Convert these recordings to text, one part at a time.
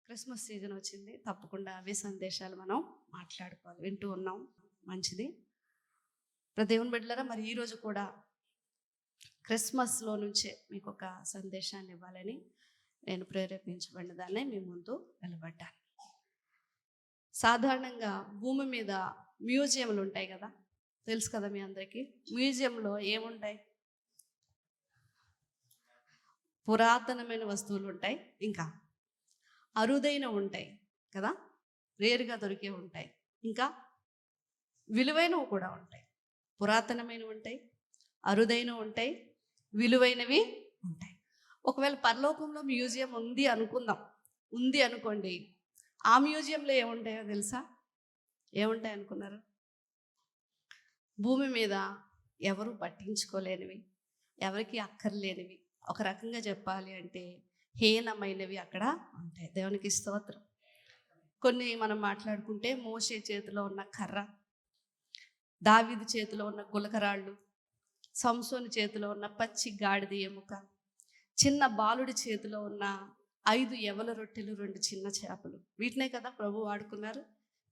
Christmas season వచ్చింది, తప్పకుండా అవే సందేశాలు మనం మాట్లాడుకోవాలి. వింటూ ఉన్నాం, మంచిది. దేవుని బిడ్డలారా, మరి ఈరోజు కూడా క్రిస్మస్లో నుంచే మీకు ఒక సందేశాన్ని ఇవ్వాలని నేను ప్రేరేపించబడిన దాన్నే మీ ముందు నిలబడ్డాను. సాధారణంగా భూమి మీద మ్యూజియంలు ఉంటాయి కదా, తెలుసు కదా మీ అందరికీ. మ్యూజియంలో ఏముంటాయి? పురాతనమైన వస్తువులు ఉంటాయి, ఇంకా అరుదైన ఉంటాయి కదా, రేరుగా దొరికే ఉంటాయి, ఇంకా విలువైనవి కూడా ఉంటాయి. పురాతనమైనవి ఉంటాయి, అరుదైనవి ఉంటాయి, విలువైనవి ఉంటాయి. ఒకవేళ పరలోకంలో మ్యూజియం ఉంది అనుకుందాం, ఉంది అనుకోండి. ఆ మ్యూజియంలో ఏముంటాయో తెలుసా? ఏముంటాయి అనుకున్నారు? భూమి మీద ఎవరు పట్టించుకోలేనివి, ఎవరికి అక్కర్లేనివి, ఒక రకంగా చెప్పాలి అంటే హీనమైనవి అక్కడ ఉంటాయి. దేవునికి స్తోత్రం. కొన్ని మనం మాట్లాడుకుంటే మోషే చేతిలో ఉన్న కర్ర, దావీదు చేతిలో ఉన్న గులకరాళ్ళు, సంసోను చేతిలో ఉన్న పచ్చి గాడిద ఎముక, చిన్న బాలుడి చేతిలో ఉన్న 5 యవల రొట్టెలు 2 చిన్న చేపలు, వీటినే కదా ప్రభు వాడుకున్నారు.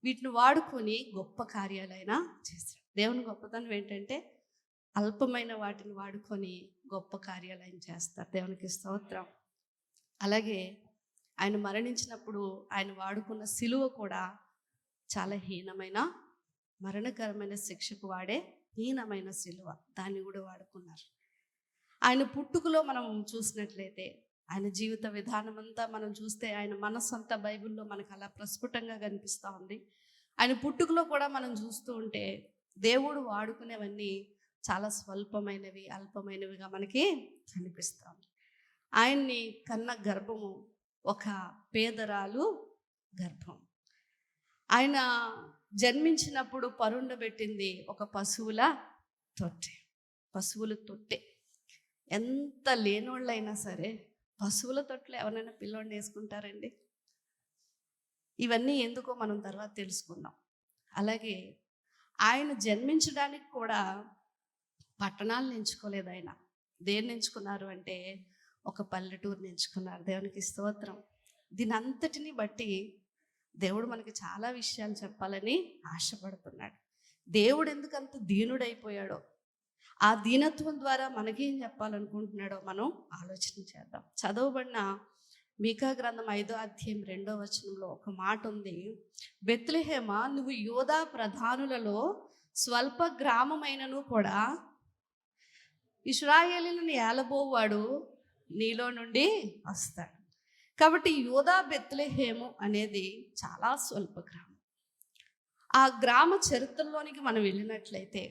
వీటిని వాడుకొని గొప్ప కార్యాలైనా చేశారు. దేవుని గొప్పతనం ఏంటంటే అల్పమైన వాటిని వాడుకొని గొప్ప కార్యాలయం చేస్తారు. దేవునికి స్తోత్రం. అలాగే ఆయన మరణించినప్పుడు ఆయన వాడుకున్న సిలువ కూడా చాలా హీనమైన, మరణకరమైన శిక్షకు వాడే హీనమైన సిలువ, దాన్ని కూడా వాడుకున్నారు. ఆయన పుట్టుకలో మనం చూసినట్లయితే, ఆయన జీవిత విధానం అంతా మనం చూస్తే, ఆయన మనస్సు అంతా బైబిల్లో మనకు అలా ప్రస్ఫుటంగా కనిపిస్తూ ఉంది. ఆయన పుట్టుకలో కూడా మనం చూస్తూ ఉంటే దేవుడు వాడుకునేవన్నీ చాలా స్వల్పమైనవి, అల్పమైనవిగా మనకి కనిపిస్తాం. ఆయన్ని కన్న గర్భము ఒక పేదరాలు గర్భం. ఆయన జన్మించినప్పుడు పరుండబెట్టింది ఒక పశువుల తొట్టె. పశువుల తొట్టె. ఎంత లేనోళ్ళైనా సరే పశువుల తొట్టెలో ఎవరైనా పిల్లోడిని వేసుకుంటారండి? ఇవన్నీ ఎందుకో మనం తర్వాత తెలుసుకుందాం. అలాగే ఆయన జన్మించడానికి కూడా పట్టణాలను ఎంచుకోలేదు. ఆయన దేన్ని ఎంచుకున్నారు అంటే ఒక పల్లెటూరుని ఎంచుకున్నారు. దేవునికి స్తోత్రం. దీని అంతటిని బట్టి దేవుడు మనకి చాలా విషయాలు చెప్పాలని ఆశపడుతున్నాడు. దేవుడు ఎందుకంత దీనుడైపోయాడో, ఆ దీనత్వం ద్వారా మనకేం చెప్పాలనుకుంటున్నాడో మనం ఆలోచన చేద్దాం. చదవబడిన మీకా గ్రంథం 5వ అధ్యాయం 2వ వచనంలో ఒక మాట ఉంది. బెత్లెహేమా, నువ్వు యోధా ప్రధానులలో స్వల్ప గ్రామమైనను కూడా ఇశ్రాయేలీయులను ఏలబోవాడు నీలో నుండి వస్తాడు. కాబట్టి యోధా బెత్లెహేము అనేది చాలా స్వల్ప గ్రామం. ఆ గ్రామ చరిత్రలోనికి మనం వెళ్ళినట్లయితే,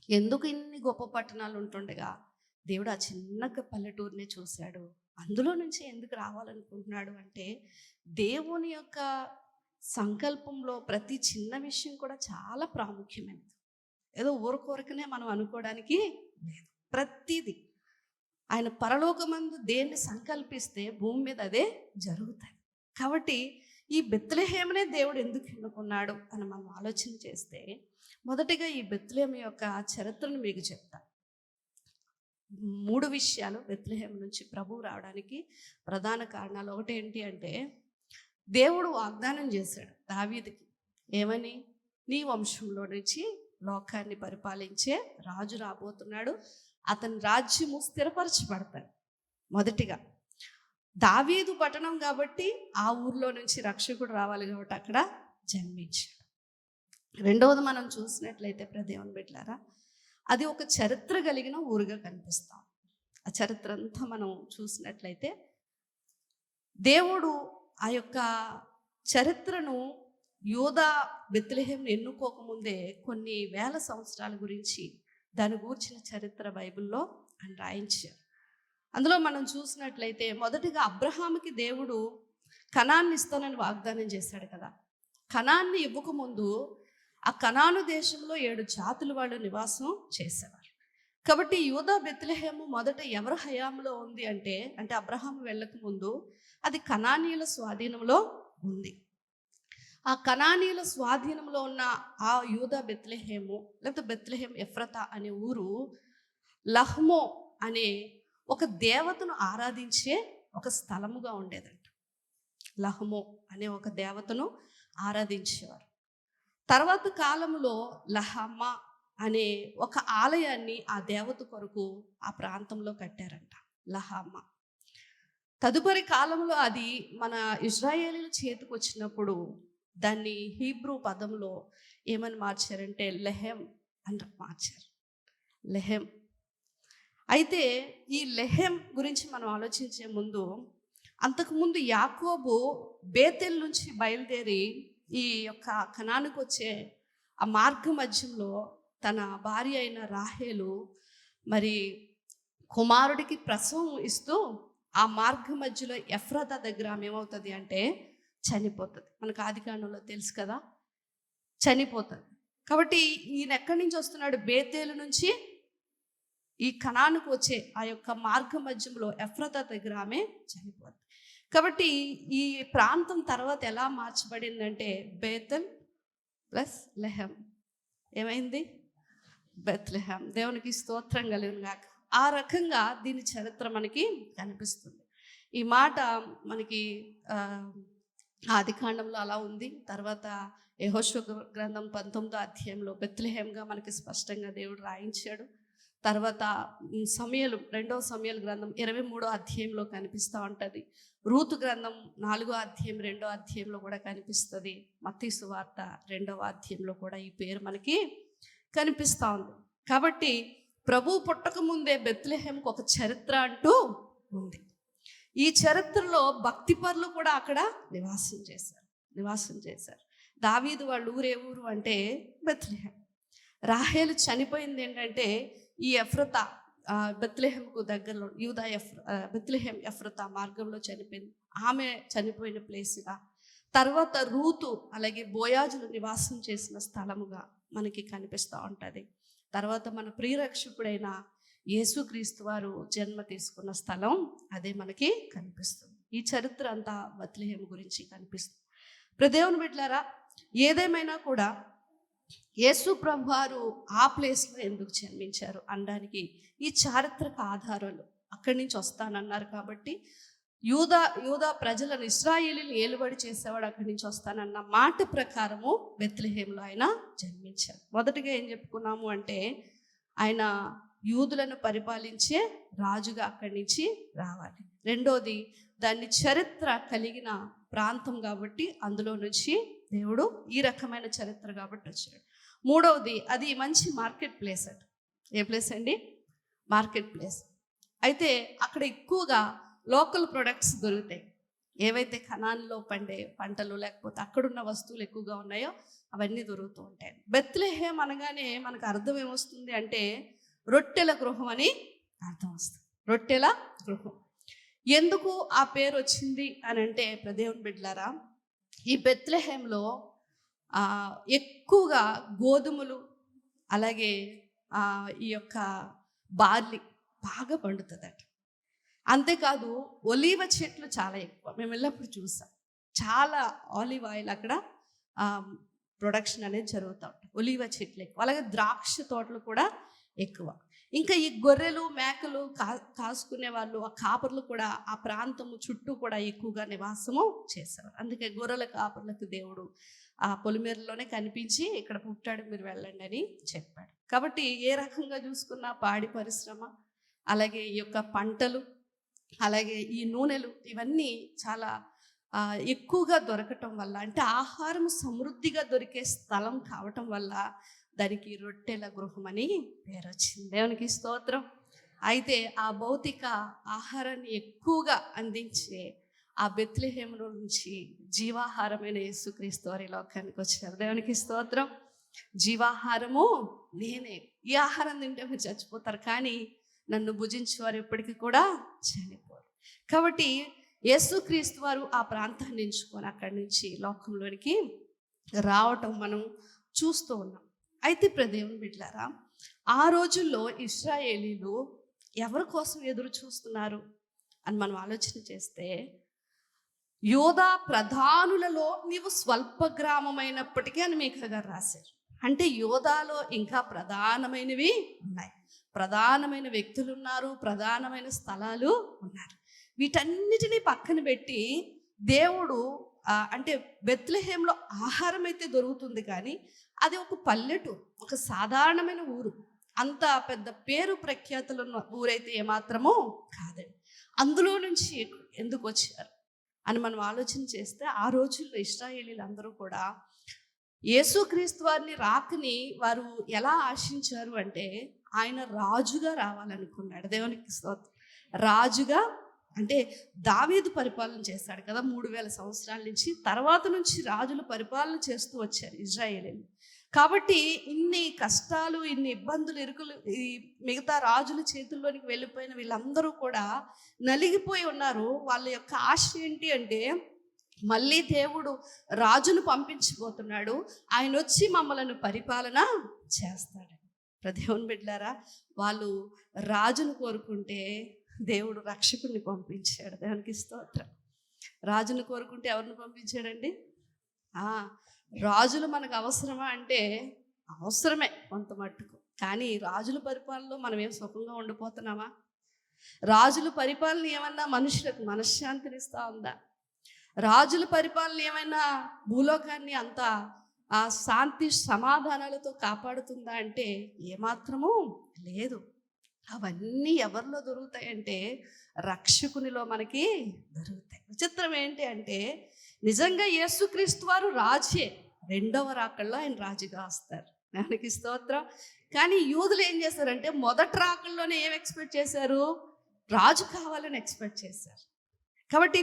ఎందుకు ఇన్ని గొప్ప పట్టణాలు ఉంటుండగా దేవుడు ఆ చిన్న పల్లెటూరుని చూశాడు? అందులో నుంచి ఎందుకు రావాలనుకుంటున్నాడు అంటే, దేవుని యొక్క సంకల్పంలో ప్రతి చిన్న విషయం కూడా చాలా ప్రాముఖ్యమైనది. ఏదో ఊరకొరకనే మనం అనుకోవడానికి లేదు. ప్రతిదీ ఆయన పరలోకమందు దేన్ని సంకల్పిస్తే భూమి మీద అదే జరుగుతాయి. కాబట్టి ఈ బెత్లెహేమునే దేవుడు ఎందుకు ఎన్నుకున్నాడు అని మనం ఆలోచన చేస్తే, మొదటిగా ఈ బెత్లెహేము యొక్క చరిత్రను మీకు చెప్తాను. 3 విషయాలు బెత్లెహేం నుంచి ప్రభువు రావడానికి ప్రధాన కారణాలు. ఒకటి ఏంటి అంటే, దేవుడు వాగ్దానం చేశాడు దావీదుకి. ఏమని? నీ వంశంలో నుంచి లోకాన్ని పరిపాలించే రాజు రాబోతున్నాడు, అతని రాజ్యము స్థిరపరచబడతాడు. మొదటిగా దావీదు పట్టణం కాబట్టి ఆ ఊర్లో నుంచి రక్షకుడు రావాలి కాబట్టి అక్కడ జన్మించాడు. రెండవది మనం చూసినట్లయితే దేవుని బిడ్డలారా, అది ఒక చరిత్ర కలిగిన ఊరుగా కనిపిస్తాం. ఆ చరిత్ర అంతా మనం చూసినట్లయితే, దేవుడు ఆ యొక్క చరిత్రను యోధా బెత్లెహేంను ఎన్నుకోకముందే కొన్ని వేల సంవత్సరాల గురించి దాని గూర్చిన చరిత్ర బైబిల్లో ఆయన రాయించారు. అందులో మనం చూసినట్లయితే, మొదటిగా అబ్రహాముకి దేవుడు కనాన్ని ఇస్తానని వాగ్దానం చేశాడు కదా. కనాన్ని ఇవ్వకముందు ఆ కనాను దేశంలో 7 జాతుల వాళ్ళు నివాసం చేసేవారు. కాబట్టి యూదా బెత్లెహేము మొదట ఎవరి హయాంలో ఉంది అంటే అబ్రహాము వెళ్ళక ముందు అది కనానీయుల స్వాధీనంలో ఉంది. ఆ కనానీయుల స్వాధీనంలో ఉన్న ఆ యూదా బెత్లెహేము, లేకపోతే బెత్లెహేం ఎఫ్రతా అనే ఊరు లహ్మో అనే ఒక దేవతను ఆరాధించే ఒక స్థలముగా ఉండేదంట. లహము అనే ఒక దేవతను ఆరాధించేవారు. తర్వాత కాలంలో లహమ్మ అనే ఒక ఆలయాన్ని ఆ దేవత కొరకు ఆ ప్రాంతంలో కట్టారంట, లహమ్మ. తదుపరి కాలంలో అది మన ఇజ్రాయేలీల చేతికి వచ్చినప్పుడు దాన్ని హీబ్రూ పదంలో ఏమని మార్చారంటే లెహెం అని మార్చారు, లెహెం. అయితే ఈ లెహెం గురించి మనం ఆలోచించే ముందు, అంతకుముందు యాకోబు బేతెల్ నుంచి బయలుదేరి ఈ యొక్క కనానుకు వచ్చే ఆ మార్గ మధ్యంలో తన భార్య అయిన రాహేలు మరి కుమారుడికి ప్రసవం ఇస్తూ ఆ మార్గ మధ్యలో ఎఫ్రాతా దగ్గర ఏమవుతుంది అంటే చనిపోతుంది. మనకు ఆదికాండంలో తెలుసు కదా, చనిపోతుంది. కాబట్టి ఈయన ఎక్కడి నుంచి వస్తున్నాడు? బేతేలు నుంచి ఈ కనానుకు వచ్చే ఆ యొక్క మార్గ మధ్యంలో ఎఫ్రాతా దగ్గర ఆమె చనిపోతుంది. కాబట్టి ఈ ప్రాంతం తర్వాత ఎలా మార్చబడిందంటే బేతెల్ ప్లస్ లెహెం ఏమైంది? బెత్లెహేం. దేవునికి స్తోత్రం కలుగును గాక. ఆ రకంగా దీని చరిత్ర మనకి కనిపిస్తుంది. ఈ మాట మనకి ఆదికాండంలో అలా ఉంది. తర్వాత యెహోషువ గ్రంథం 19వ అధ్యాయంలో బెత్లెహేంగా మనకి స్పష్టంగా దేవుడు రాయించాడు. తర్వాత రెండవ సమూయేలు గ్రంథం 23వ అధ్యాయంలో కనిపిస్తూ ఉంటుంది. రూతు గ్రంథం 4వ అధ్యాయం 2వ అధ్యాయంలో కూడా కనిపిస్తుంది. మత్తయి సువార్త 2వ అధ్యాయంలో కూడా ఈ పేరు మనకి కనిపిస్తూ ఉంది. కాబట్టి ప్రభు పుట్టక ముందే బెత్లెహేంకు ఒక చరిత్ర అంటూ ఉంది. ఈ చరిత్రలో భక్తిపరులు కూడా అక్కడ నివాసం చేశారు. దావీదు వాళ్ళ ఊరే ఊరు అంటే బెత్లెహేం. రాహేలు చనిపోయింది ఏంటంటే ఈ ఎఫ్రతా బెత్లెహేంకు దగ్గరలో బెత్లెహేం ఎఫ్రతా మార్గంలో చనిపోయింది. ఆమె చనిపోయిన ప్లేస్గా, తర్వాత రూతు అలాగే బోయాజులు నివాసం చేసిన స్థలముగా మనకి కనిపిస్తూ ఉంటుంది. తర్వాత మన ప్రియరక్షకుడైన యేసుక్రీస్తు వారు జన్మ తీసుకున్న స్థలం అదే మనకి కనిపిస్తుంది. ఈ చరిత్ర అంతా బెత్లెహేం గురించి కనిపిస్తుంది. దేవుని బిడ్డలారా, ఏదేమైనా కూడా యేసు ప్రభు వారు ఆ ప్లేస్లో ఎందుకు జన్మించారు అనడానికి ఈ చారిత్రక ఆధారాలు అక్కడి నుంచి వస్తానన్నారు. కాబట్టి యూదా ప్రజలను, ఇశ్రాయేలీని ఏలుబడి చేసేవాడు అక్కడి నుంచి వస్తానన్న మాట ప్రకారము బెత్లెహేంలో ఆయన జన్మించారు. మొదటిగా ఏం చెప్పుకున్నాము అంటే ఆయన యూదులను పరిపాలించే రాజుగా అక్కడి నుంచి రావాలి. రెండోది, దాన్ని చరిత్ర కలిగిన ప్రాంతం కాబట్టి అందులో నుంచి దేవుడు ఈ రకమైన చరిత్ర కాబట్టి వచ్చాడు. మూడవది, అది మంచి మార్కెట్ ప్లేస్ అట. ఏ ప్లేస్ అండి? Market place. అయితే అక్కడ ఎక్కువగా లోకల్ ప్రొడక్ట్స్ దొరుకుతాయి. ఏవైతే కనాన్లో పండే పంటలు లేకపోతే అక్కడున్న వస్తువులు ఎక్కువగా ఉన్నాయో అవన్నీ దొరుకుతూ ఉంటాయి. బెత్లెహేం అనగానే మనకు అర్థం ఏమొస్తుంది అంటే రొట్టెల గృహం అని అర్థం వస్తుంది. రొట్టెల గృహం. ఎందుకు ఆ పేరు వచ్చింది అని అంటే దేవుని బిడ్డలారా, ఈ బెత్లెహేంలో ఎక్కువగా గోధుమలు అలాగే ఈ యొక్క బార్లీ బాగా పండుతుందట. అంతేకాదు ఒలీవ చెట్లు చాలా ఎక్కువ. మేము వెళ్ళినప్పుడు చూసాం, చాలా ఆలివ్ ఆయిల్ అక్కడ ప్రొడక్షన్ అనేది జరుగుతూ ఉంటుంది. ఒలీవ చెట్లు ఎక్కువ, అలాగే ద్రాక్ష తోటలు కూడా ఎక్కువ. ఇంకా ఈ గొర్రెలు మేకలు కాసుకునే వాళ్ళు, ఆ కాపర్లు కూడా ఆ ప్రాంతము చుట్టూ కూడా ఎక్కువగా నివాసము చేశారు. అందుకే గొర్రెల కాపర్లకు దేవుడు ఆ పొలిమేరలోనే కనిపించి ఇక్కడ పుట్టాడు, మీరు వెళ్ళండి అని చెప్పాడు. కాబట్టి ఏ రకంగా చూసుకున్నా పాడి పరిశ్రమ, అలాగే ఈ యొక్క పంటలు, అలాగే ఈ నూనెలు, ఇవన్నీ చాలా ఎక్కువగా దొరకటం వల్ల, అంటే ఆహారం సమృద్ధిగా దొరికే స్థలం కావటం వల్ల దానికి రొట్టెల గృహం అని పేరు వచ్చింది. దేవునికి స్తోత్రం. అయితే ఆ భౌతిక ఆహారాన్ని ఎక్కువగా అందించే ఆ బెత్లెహేం నుంచి జీవాహారమైన యేసుక్రీస్తు వారి లోకానికి వచ్చారు. దేవునికి స్తోత్రం. జీవాహారము నేనే. ఈ ఆహారం తింటే మీరు చచ్చిపోతారు, కానీ నన్ను భుజించేవారు ఎప్పటికీ కూడా చనిపోరు. కాబట్టి యేసుక్రీస్తు వారు ఆ ప్రాంతాన్ని ఎంచుకొని అక్కడి నుంచి లోకంలోనికి రావటం మనం చూస్తూ ఉన్నాం. అయితే దేవుని బిడ్డలారా, ఆ రోజుల్లో ఇశ్రాయేలీలు ఎవరి కోసం ఎదురు చూస్తున్నారు అని మనం ఆలోచన చేస్తే, యోధా ప్రధానులలో నీవు స్వల్ప గ్రామమైనప్పటికీ అని మీకా గారు రాశారు. అంటే యోధాలో ఇంకా ప్రధానమైనవి ఉన్నాయి, ప్రధానమైన వ్యక్తులు ఉన్నారు, ప్రధానమైన స్థలాలు ఉన్నారు. వీటన్నిటినీ పక్కన పెట్టి దేవుడు అంటే బెత్లెహేంలో ఆహారం అయితే దొరుకుతుంది, కానీ అది ఒక పల్లెటూరు, ఒక సాధారణమైన ఊరు. అంత పెద్ద పేరు ప్రఖ్యాతులు ఉన్న ఊరైతే ఏమాత్రమో కాదండి. అందులో నుంచి ఎందుకు వచ్చారు అని మనం ఆలోచన చేస్తే, ఆ రోజుల్లో ఇశ్రాయేలీలు అందరూ కూడా యేసుక్రీస్తు వారిని రాకని వారు ఎలా ఆశించారు అంటే, ఆయన రాజుగా రావాలనుకున్నాడు. దేవునికి స్తోత్రం. రాజుగా అంటే దావీదు పరిపాలన చేశాడు కదా 3000 సంవత్సరాల నుంచి. తర్వాత నుంచి రాజులు పరిపాలన చేస్తూ వచ్చారు ఇశ్రాయేలీలు. కాబట్టి ఇన్ని కష్టాలు, ఇన్ని ఇబ్బందులు, ఇరుకులు ఈ మిగతా రాజుల చేతుల్లోనికి వెళ్ళిపోయిన వీళ్ళందరూ కూడా నలిగిపోయి ఉన్నారు. వాళ్ళ యొక్క ఆశ ఏంటి అంటే, మళ్ళీ దేవుడు రాజును పంపించబోతున్నాడు, ఆయన వచ్చి మమ్మలను పరిపాలన చేస్తాడు. దేవుని బిడ్డలారా, వాళ్ళు రాజును కోరుకుంటే దేవుడు రక్షకుడిని పంపించాడు. దేవునికి స్తోత్రం. రాజును కోరుకుంటే ఎవరిని పంపించాడండి? రాజులు మనకు అవసరమా అంటే అవసరమే కొంత మట్టుకు, కానీ రాజుల పరిపాలనలో మనం ఏం సుఖంగా ఉండిపోతున్నామా? రాజుల పరిపాలన ఏమన్నా మనుషులకు మనశ్శాంతిని ఇస్తా ఉందా? రాజుల పరిపాలన ఏమైనా భూలోకాన్ని అంత ఆ శాంతి సమాధానాలతో కాపాడుతుందా అంటే ఏమాత్రమూ లేదు. అవన్నీ ఎవరిలో దొరుకుతాయంటే రక్షకునిలో మనకి దొరుకుతాయి. విచిత్రం ఏంటి అంటే, నిజంగా యేసుక్రీస్తు వారు రాజే, రెండవ రాకల్లో ఆయన రాజుగా వస్తారు. దానికి స్తోత్రం. కానీ యూదులు ఏం చేశారంటే, మొదటి రాకల్లోనే ఏం ఎక్స్పెక్ట్ చేశారు? రాజు కావాలని ఎక్స్పెక్ట్ చేశారు. కాబట్టి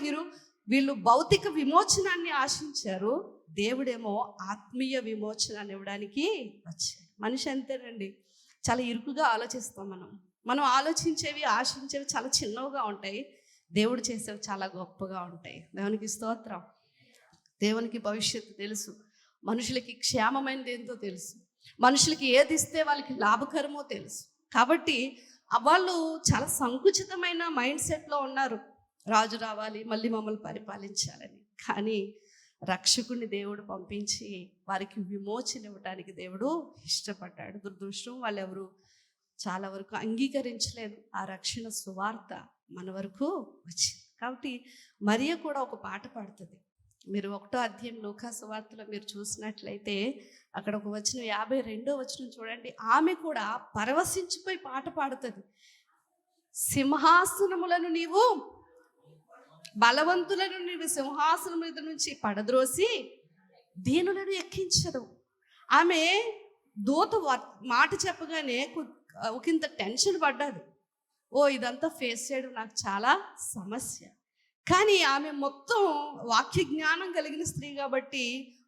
వీళ్ళు భౌతిక విమోచనాన్ని ఆశించారు, దేవుడేమో ఆత్మీయ విమోచనాన్ని ఇవ్వడానికి వచ్చాడు. మనిషి అంతేనండి, చాలా ఇరుకుగా ఆలోచిస్తాం. మనం ఆలోచించేవి, ఆశించేవి చాలా చిన్నవిగా ఉంటాయి, దేవుడు చేసేవి చాలా గొప్పగా ఉంటాయి. దేవునికి స్తోత్రం. దేవునికి భవిష్యత్తు తెలుసు, మనుషులకి క్షేమమైనది ఏంటో తెలుసు, మనుషులకి ఏది ఇస్తే వాళ్ళకి లాభకరమో తెలుసు. కాబట్టి వాళ్ళు చాలా సంకుచితమైన మైండ్ సెట్లో ఉన్నారు, రాజు రావాలి మళ్ళీ మమ్మల్ని పరిపాలించాలని. కానీ రక్షకుడిని దేవుడు పంపించి వారికి విమోచన ఇవ్వడానికి దేవుడు ఇష్టపడ్డాడు. దురదృష్టం, వాళ్ళెవరు చాలా వరకు అంగీకరించలేదు ఆ రక్షణ సువార్త మన వరకు వచ్చింది. కాబట్టి మరియ కూడా ఒక పాట పాడుతుంది. మీరు 1వ అధ్యాయం లూకా సువార్తలో మీరు చూసినట్లయితే అక్కడ ఒక వచనం 52వ వచనం చూడండి. ఆమె కూడా పరవశించిపోయి పాట పాడుతుంది. సింహాసనములను నీవు, బలవంతులను నీవు సింహాసనం మీద నుంచి పడద్రోసి దీనులను ఎక్కించదు. ఆమె దూత మాట చెప్పగానే ఒకంత టెన్షన్ పడ్డది. ఇదంతా ఫేస్ చేయడం నాకు చాలా సమస్య. కానీ ఆమె మొత్తం వాక్య జ్ఞానం కలిగిన స్త్రీ కాబట్టి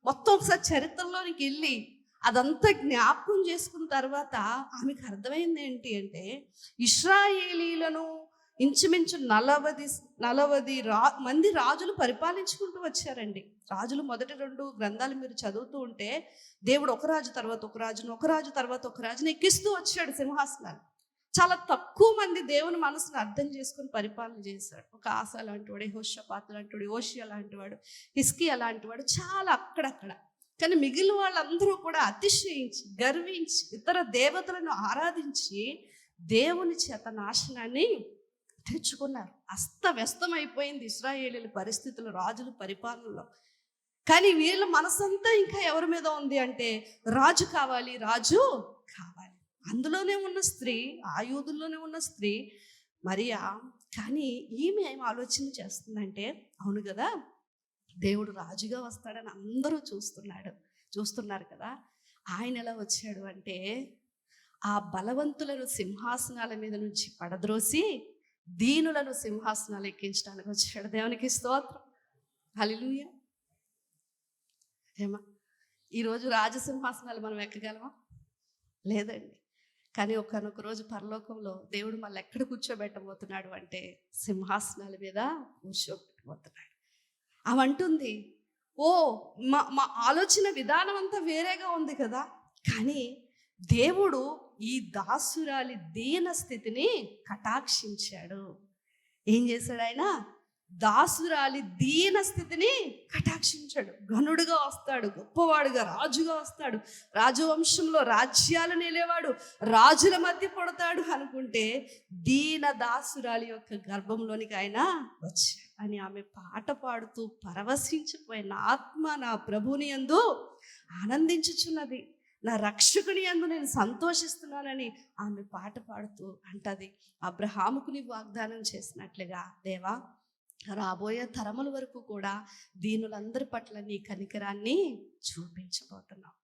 మొత్తం ఒకసారి చరిత్రలోనికి వెళ్ళి అదంతా జ్ఞాపకం చేసుకున్న తర్వాత ఆమెకు అర్థమైంది ఏంటి అంటే, ఇశ్రాయేలీలను ఇంచుమించు 40 మంది రాజులు పరిపాలించుకుంటూ వచ్చారండి. రాజులు మొదటి 2 గ్రంథాలు మీరు చదువుతూ ఉంటే, దేవుడు ఒక రాజు తర్వాత ఒక రాజును, ఒక రాజు తర్వాత ఒక రాజును ఎక్కిస్తూ వచ్చాడు సింహాసనాలు. చాలా తక్కువ మంది దేవుని మనసును అర్థం చేసుకుని పరిపాలన చేశాడు. ఒక ఆసా లాంటి వాడు, యెహోషాపాతు లాంటి వాడు, యోషియా లాంటి వాడు, హిజ్కియా లాంటి వాడు, చాలా అక్కడక్కడ. కానీ మిగిలిన వాళ్ళందరూ కూడా అతిశయించి, గర్వించి, ఇతర దేవతలను ఆరాధించి దేవుని చేత నాశనాన్ని తెచ్చుకున్నారు. అస్తవ్యస్తమైపోయింది ఇశ్రాయేలీల పరిస్థితులు రాజుల పరిపాలనలో. కానీ వీళ్ళ మనసంతా ఇంకా ఎవరి మీద ఉంది అంటే, రాజు కావాలి, రాజు కావాలి. అందులోనే ఉన్న స్త్రీ, ఆ యూదుల్లోనే ఉన్న స్త్రీ మరియా. కానీ ఈమె ఏం ఆలోచన చేస్తుందంటే, అవును కదా దేవుడు రాజుగా వస్తాడని అందరూ చూస్తున్నారు కదా, ఆయన ఎలా వచ్చాడు అంటే, ఆ బలవంతులను సింహాసనాల మీద నుంచి పడద్రోసి దీనులను సింహాసనాలు ఎక్కించడానికి వచ్చాడు. దేవునికి స్తోత్రం. హల్లెలూయా. ఏమా ఈరోజు రాజసింహాసనాలు మనం ఎక్కగలమా? లేదండి. కానీ ఒకనొక రోజు పరలోకంలో దేవుడు మళ్ళీ ఎక్కడ కూర్చోబెట్టబోతున్నాడు అంటే, సింహాసనాల మీద కూర్చోబెట్టబోతున్నాడు. అవంటుంది, మా ఆలోచన విధానం అంతా వేరేగా ఉంది కదా, కానీ దేవుడు ఈ దాసురాలి దీన స్థితిని కటాక్షించాడు. ఏం చేశాడు ఆయన? దాసురాలి దీన స్థితిని కటాక్షించాడు. ఘనుడుగా వస్తాడు, గొప్పవాడుగా, రాజుగా వస్తాడు, రాజవంశంలో రాజ్యాలు నిలేవాడు, రాజుల మధ్య పడతాడు అనుకుంటే దీన దాసురాలి యొక్క గర్భంలోనికి ఆయన వచ్చాడు. అని ఆమె పాట పాడుతూ పరవశించిపోయి, నా ఆత్మ నా ప్రభుని యందు ఆనందించుచున్నది, నా రక్షకుని యందు నేను సంతోషిస్తున్నానని ఆమె పాట పాడుతూ అంటది, అబ్రహాముకు నీవు వాగ్దానం చేసినట్లుగా దేవా రాబోయే తరముల వరకు కూడా దీనులందరి పట్ల నీ కనికరాన్ని చూపించబోతున్నావు.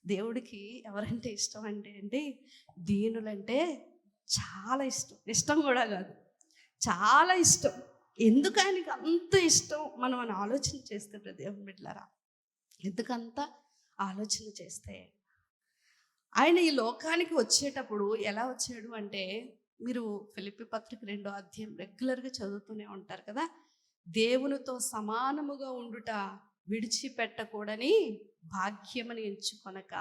దేవుడికి ఎవరంటే ఇష్టం అంటే అండి, దీనులంటే చాలా ఇష్టం. ఇష్టం కూడా కాదు, చాలా ఇష్టం. ఎందుకు ఆయనకి అంత ఇష్టం మనం ఆలోచన చేస్తే దేవుని బిడ్డలారా, ఎందుకంత ఆలోచన చేస్తే, ఆయన ఈ లోకానికి వచ్చేటప్పుడు ఎలా వచ్చాడు అంటే, మీరు ఫిలిప్పీ పత్రిక 2వ అధ్యాయం రెగ్యులర్గా చదువుతూనే ఉంటారు కదా, దేవునితో సమానముగా ఉండుట విడిచిపెట్టకూడని భాగ్యమని ఎంచుకొనక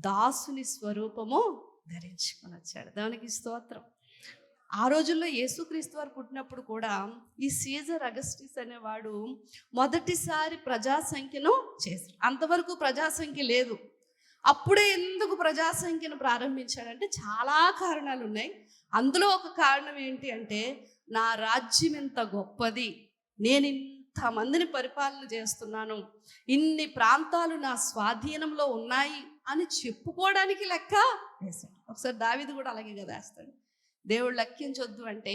దాసుని స్వరూపము ధరించుకొని వచ్చాడు. దేవునికి స్తోత్రం. ఆ రోజుల్లో యేసుక్రీస్తు వారు పుట్టినప్పుడు కూడా ఈ సీజర్ అగస్టిస్ అనేవాడు మొదటిసారి ప్రజాసంఖ్యను చేశాడు. అంతవరకు ప్రజాసంఖ్య లేదు. అప్పుడే ఎందుకు ప్రజాసంఖ్యను ప్రారంభించాడంటే చాలా కారణాలు ఉన్నాయి. అందులో ఒక కారణం ఏంటి అంటే, నా రాజ్యం ఎంత గొప్పది, నేను ఇంతమందిని పరిపాలన చేస్తున్నాను, ఇన్ని ప్రాంతాలు నా స్వాధీనంలో ఉన్నాయి అని చెప్పుకోవడానికి లెక్క వేశాడు. ఒకసారి దావీదు కూడా అలాగే కదా వేస్తాడు. దేవుడు లెక్కించొద్దు అంటే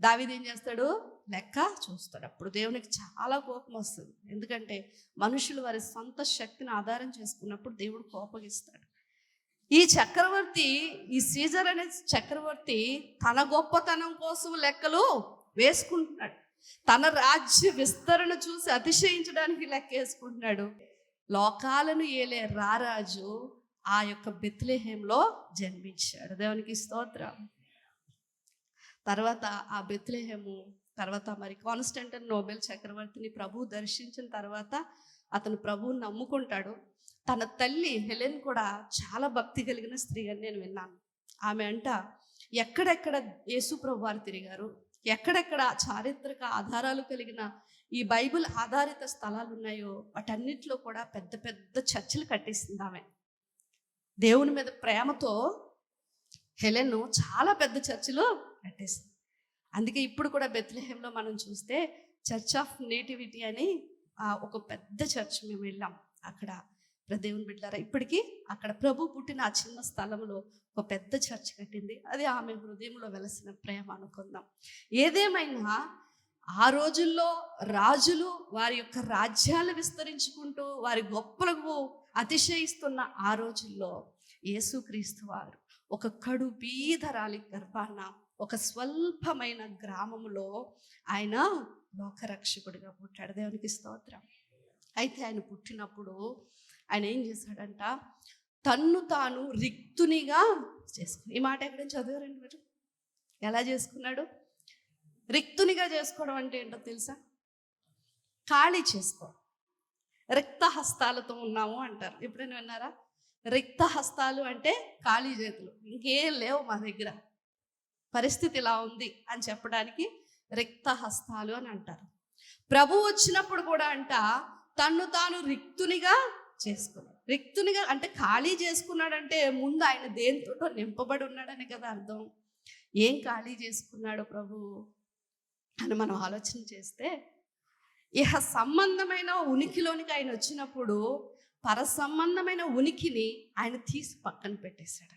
దావీదు ఏం చేస్తాడు, లెక్క చూస్తాడు. అప్పుడు దేవునికి చాలా కోపం వస్తుంది. ఎందుకంటే మనుషులు వారి సొంత శక్తిని ఆధారం చేసుకున్నప్పుడు దేవుడు కోపగిస్తాడు. ఈ చక్రవర్తి, ఈ సీజర్ అనే చక్రవర్తి తన గొప్పతనం కోసం లెక్కలు వేసుకుంటున్నాడు. తన రాజ్య విస్తరణ చూసి అతిశయించడానికి లెక్క వేసుకుంటున్నాడు. లోకాలను ఏలే రారాజు ఆ యొక్క బెత్లెహేంలో జన్మించాడు. దేవునికి స్తోత్రం. తర్వాత ఆ బెత్లెహేము తర్వాత మరి కాన్స్టంటైనోబుల్ చక్రవర్తిని ప్రభువు దర్శించిన తర్వాత అతను ప్రభువుని నమ్ముకుంటాడు. తన తల్లి హెలెన్ కూడా చాలా భక్తి కలిగిన స్త్రీ అని నేను విన్నాను. ఆమె అంట ఎక్కడెక్కడ యేసు ప్రభు వారు తిరిగారు, ఎక్కడెక్కడ చారిత్రక ఆధారాలు కలిగిన ఈ బైబిల్ ఆధారిత స్థలాలు ఉన్నాయో వాటన్నిటిలో కూడా పెద్ద పెద్ద చర్చిలు కట్టేసింది ఆమె. దేవుని మీద ప్రేమతో హెలెన్ చాలా పెద్ద చర్చిలు కట్టేసింది. అందుకే ఇప్పుడు కూడా బెత్లెహేంలో మనం చూస్తే చర్చ్ ఆఫ్ నేటివిటీ అని ఒక పెద్ద చర్చ్ మేము వెళ్ళాం. అక్కడ దేవుని బిడ్డలారా, ఇప్పటికీ అక్కడ ప్రభు పుట్టిన ఆ చిన్న స్థలంలో ఒక పెద్ద చర్చ్ కట్టింది. అది ఆమె హృదయంలో వెలసిన ప్రేమ అనుకుందాం. ఏదేమైనా ఆ రోజుల్లో రాజులు వారి యొక్క రాజ్యాలు విస్తరించుకుంటూ వారి గొప్పలకు అతిశయిస్తున్న ఆ రోజుల్లో యేసుక్రీస్తు వారు ఒక కడు బీదరాలి గర్భాన ఒక స్వల్పమైన గ్రామంలో ఆయన లోకరక్షకుడిగా పుట్టాడు. దేవునికి స్తోత్రం. అయితే ఆయన పుట్టినప్పుడు ఆయన ఏం చేశాడంట, తన్ను తాను రిక్తునిగా చేసుకుని. ఈ మాట ఎక్కడ చదివారండి మీరు? ఎలా చేసుకున్నాడు? రిక్తునిగా చేసుకోవడం అంటే ఏంటో తెలుసా? ఖాళీ చేసుకో. రిక్త హస్తాలతో ఉన్నాము అంటారు. ఎప్పుడైనా విన్నారా? రిక్త హస్తాలు అంటే ఖాళీ చేతులు, ఇంకేం లేవు మా దగ్గర, పరిస్థితి ఇలా ఉంది అని చెప్పడానికి రిక్త హస్తాలు అని అంటారు. ప్రభు వచ్చినప్పుడు కూడా అంట తన్ను తాను రిక్తునిగా చేసుకున్నాడు. రిక్తునిగా అంటే ఖాళీ చేసుకున్నాడంటే ముందు ఆయన దేనితోటో నింపబడి ఉన్నాడని కదా అర్థం. ఏం ఖాళీ చేసుకున్నాడు ప్రభు అని మనం ఆలోచన చేస్తే, ఇహ సంబంధమైన ఉనికిలోనికి ఆయన వచ్చినప్పుడు పర సంబంధమైన ఉనికిని ఆయన తీసి పక్కన పెట్టేశాడట.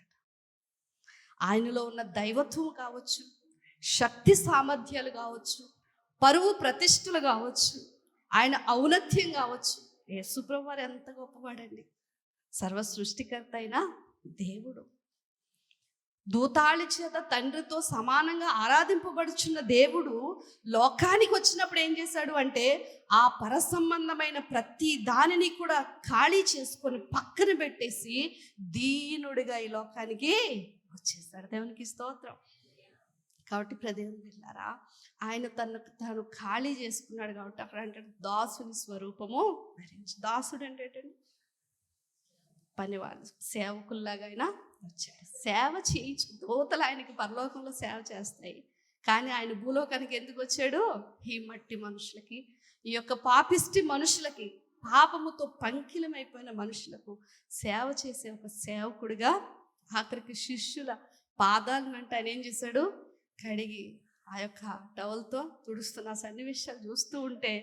ఆయనలో ఉన్న దైవత్వం కావచ్చు, శక్తి సామర్థ్యాలు కావచ్చు, పరువు ప్రతిష్టలు కావచ్చు, ఆయన ఔన్నత్యం కావచ్చు. యేసుప్రభు వారు ఎంత గొప్పవాడండి. సర్వ సృష్టికర్త అయిన దేవుడు, దూతాళి చేత తండ్రితో సమానంగా ఆరాధింపబడుచున్న దేవుడు లోకానికి వచ్చినప్పుడు ఏం చేశాడు అంటే, ఆ పరసంబంధమైన ప్రతి దానిని కూడా ఖాళీ చేసుకొని పక్కన పెట్టేసి దీనుడిగా ఈ లోకానికి వచ్చేసాడు. దేవునికి స్తోత్రం. కాబట్టి దేవుని బిడ్డలారా, ఆయన తాను ఖాళీ చేసుకున్నాడు కాబట్టి అక్కడ అంటే దాసుని స్వరూపము ధరించి. దాసుడు అంటే ఏంటండి? పనివాళ్ళు, సేవకుల్లాగా ఆయన వచ్చాడు. సేవ చేయించు. దూతలు ఆయనకి పరలోకంలో సేవ చేస్తాయి, కానీ ఆయన భూలోకానికి ఎందుకు వచ్చాడు? ఈ మట్టి మనుషులకి, ఈ యొక్క పాపిష్టి మనుషులకి, పాపముతో పంకిలమైపోయిన మనుషులకు సేవ చేసే ఒక సేవకుడిగా ఆఖరికి శిష్యుల పాదాలను అంటే ఆయన ఏం చేశాడు? కడిగి ఆ యొక్క టవల్తో తుడుస్తున్న సన్నివేశాలు చూస్తూ ఉంటే